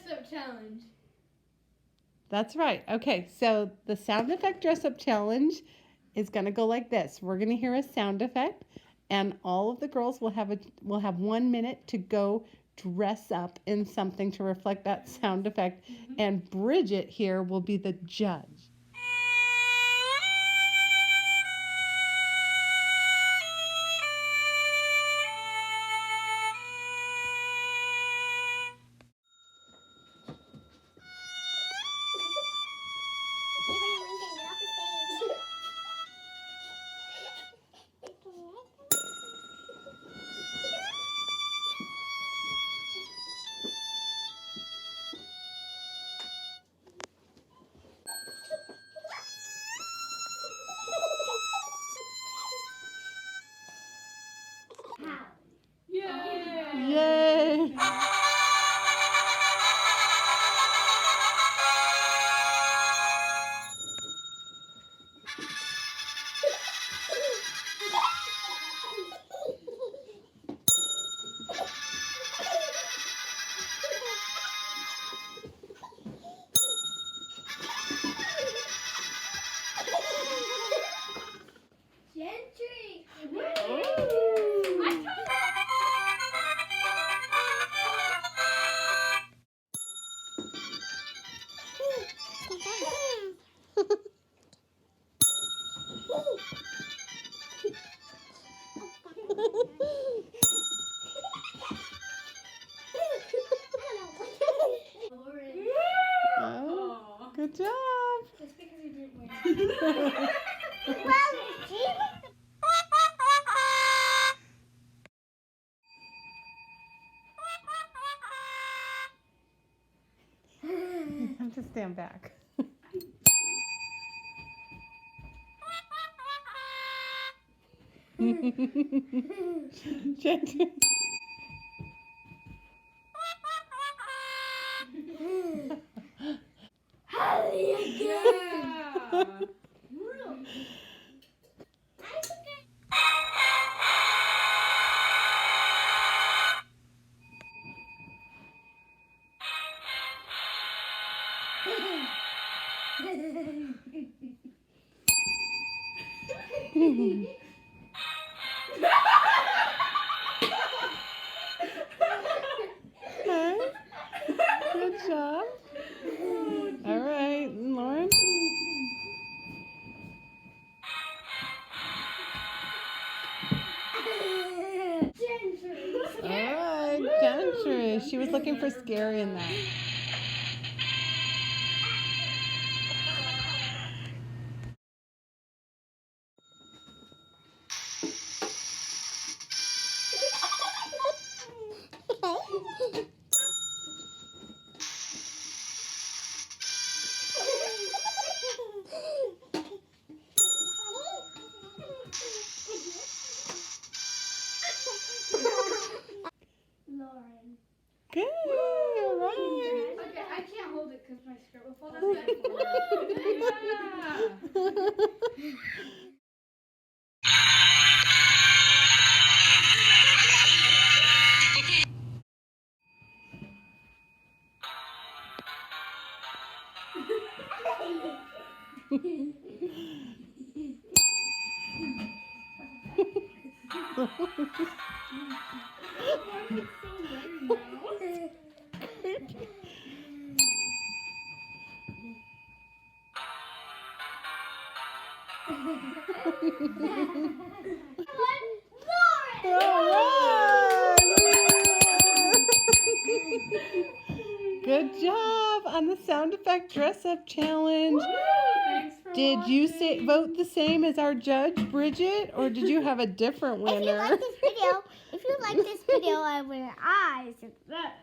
Dress-Up Challenge. That's right. Okay, so the sound effect dress-up challenge is going to go like this. We're going to hear a sound effect, and all of the girls will have 1 minute to go dress up in something to reflect that sound effect, and Bridget here will be the judge. Yay! Yay! Gentry! Oh, good job. Just because you didn't win. You have to stand back. Gentry. Yeah! Okay. Good job. All right, Lauren. All right, Gentry. She was looking for scary in that. Lauren. Good. All right. Okay, I can't hold it because my skirt will fall down. Yeah! Good job on the sound effect dress-up challenge. Thanks for Did you watching. vote the same as our judge, Bridget, or did you have a different winner? If you like this video, I would subscribe.